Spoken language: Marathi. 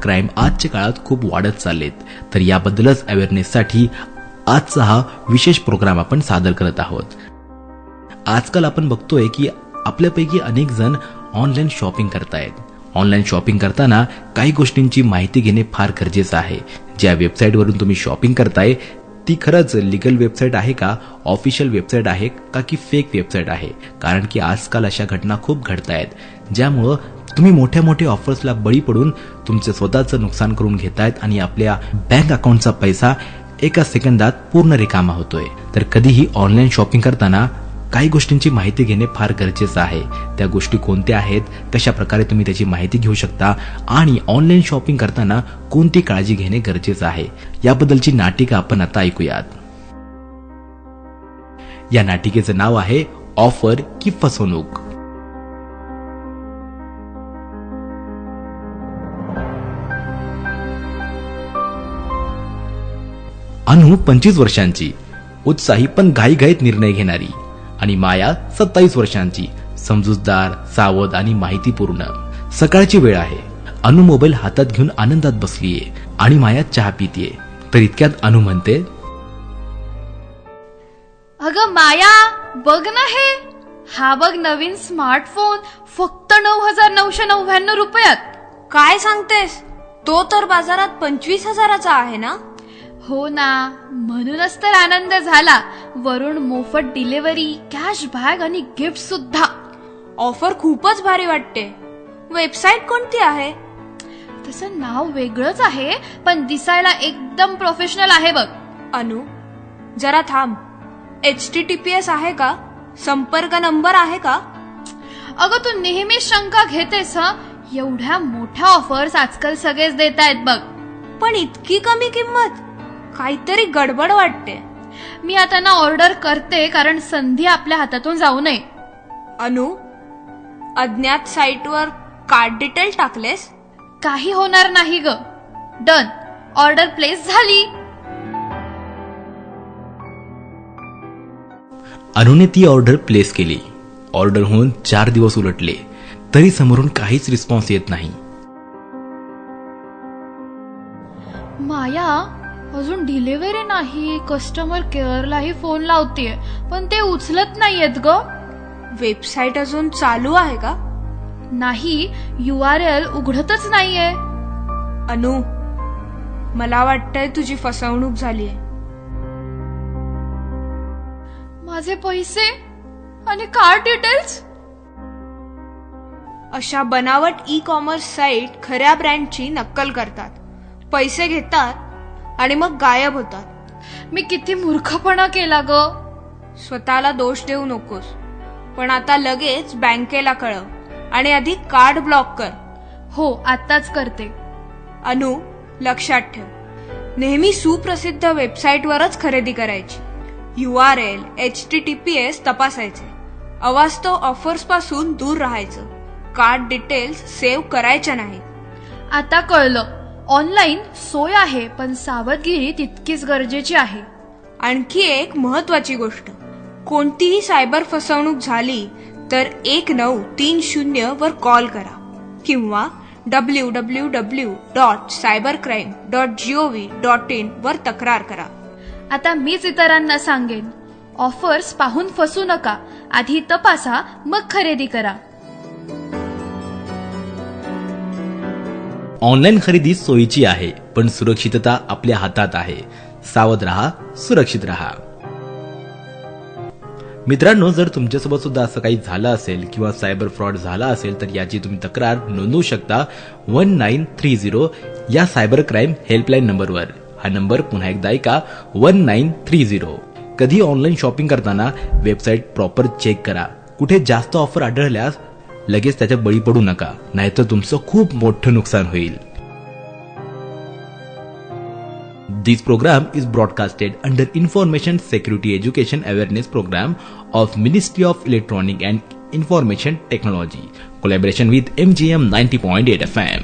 क्राईम आजच्या काळात खूप वाढत चाललेत, तर याबद्दलच अवेअरनेससाठी आजचा हा विशेष प्रोग्राम आपण सादर करत आहोत. आजकाल आपण बघतोय की आपल्यापैकी अनेक जण ऑनलाईन शॉपिंग करतायत. ऑनलाईन शॉपिंग करताना काही गोष्टींची माहिती घेणे फार गरजेचं आहे. ज्या वेबसाईटवरून तुम्ही शॉपिंग करताय ती खरंच लीगल वेबसाईट आहे का, ऑफिशियल वेबसाईट आहे का की फेक वेबसाईट आहे. कारण की आजकाल अशा घटना खूप घडतायत ज्यामुळं तुम्ही मोठ्या मोठ्या ऑफर्सला बळी पडून तुमचे स्वतःचं नुकसान करून घेतायत आणि आपल्या बँक अकाउंटचा पैसा एका सेकंदात पूर्ण रिकामा होतोय. तर कधीही ऑनलाईन शॉपिंग करताना काही गोष्टींची माहिती घेणे फार गरजेचं आहे. त्या गोष्टी कोणत्या आहेत, कशा प्रकारे तुम्ही त्याची माहिती घेऊ शकता आणि ऑनलाईन शॉपिंग करताना कोणती काळजी घेणे गरजेचं आहे, याबद्दलची नाटिका आपण आता ऐकूयात. या नाटिकेचं नाव आहे ऑफर की फसवणूक. अनु 25 वर्षांची, उत्साही पण घाईघाईत निर्णय घेणारी, आणि माया 27 वर्षांची, समजूतदार, सावध आणि माहितीपूर्ण. सकाळची वेळ आहे. अनु मोबाईल हातात घेऊन आनंदात बसलीये आणि माया चहा पितीये. तर इतक्यात अनु म्हणते, अगं माया, बघ ना हा बघ नवीन स्मार्टफोन फक्त 9,999 रुपयात. काय सांगतेस? तो तर बाजारात 25,000चा आहे ना? हो ना, म्हणूनच तर आनंद झाला. वरून मोफत डिलिव्हरी, कॅशबॅक आणि गिफ्ट सुद्धा. ऑफर खूपच भारी वाटते. वेबसाईट कोणती आहे? तसं नाव वेगळंच आहे पण दिसायला एकदम प्रोफेशनल आहे बघ. अनु, जरा थांब. HTTPS आहे का? संपर्क नंबर आहे का? अगं तू नेहमी शंका घेतेस. एवढ्या मोठ्या ऑफर्स आजकाल सगळेच देत आहेत बघ. पण इतकी कमी किंमत? काहीतरी गडबड वाटते. मी आता ना ऑर्डर करते, कारण संधी आपल्या हातातून जाऊ नये. अनु, अज्ञात साईटवर कार्ड डिटेल टाकलेस? काही होणार नाही ग. डन, ऑर्डर प्लेस झाली. अनुने ती ऑर्डर प्लेस केली. ऑर्डर होऊन 4 दिवस उलटले तरी समोरून काहीच रिस्पॉन्स येत नाही. माया, अजून डिलिव्हरी नाही. कस्टमर केअरलाही फोन लावतेय पण ते उचलत नाहीयेत ग. वेबसाईट अजून चालू आहे का? नाही, URL उघडतच नाहीये. अनु, मला वाटतंय तुझी फसवणूक झालीये. माझे पैसे आणि कार्ड डिटेल्स. अशा बनावट ई-कॉमर्स साईट खऱ्या ब्रँडची नक्कल करतात, पैसे घेतात आणि मग गायब होतात. मी किती मूर्खपणा केला ग. स्वतःला दोष देऊ नकोस, पण आता लगेच बँकेला कळव आणि आधी कार्ड ब्लॉक कर. हो, आताच करते. अनु, लक्षात ठेव, नेहमी सुप्रसिद्ध वेबसाईटवरच खरेदी करायची. URL, HTTPS तपासायचे. अवास्तव ऑफर्स पासून दूर राहायचं. कार्ड डिटेल्स सेव्ह करायच्या नाहीत. आता कळलं. ऑनलाईन सोय आहे पण सावधगिरी तितकीच गरजेची आहे. आणखी एक महत्वाची गोष्ट, कोणतीही सायबर फसवणूक झाली तर 1930 वर कॉल करा किंवा www.cybercrime.gov.in वर तक्रार करा. आता मीच इतरांना सांगेन, ऑफर्स पाहून फसू नका. आधी तपासा, मग खरेदी करा. ऑनलाईन खरेदी सोयीची आहे पण सुरक्षितता आपल्या हातात आहे. सावध रहा, सुरक्षित रहा. मित्रांनो, जर तुमच्यासोबत सुद्धा असं काही झालं असेल किंवा सायबर फ्रॉड झाला असेल तर याची तुम्ही तक्रार नोंदवू शकता 1930 या सायबर क्राईम हेल्पलाईन नंबरवर. हा नंबर पुन्हा एकदा ऐका, 1930. कधी ऑनलाईन शॉपिंग करताना वेबसाईट प्रॉपर चेक करा. कुठे जास्त ऑफर आढळल्यास लगेच त्याच्यात बळी पडू नका, नाहीतर तुमचं खूप मोठं नुकसान होईल. This program is broadcasted under Information Security Education Awareness Program of Ministry of Electronic and Information Technology, collaboration with MGM 90.8 FM.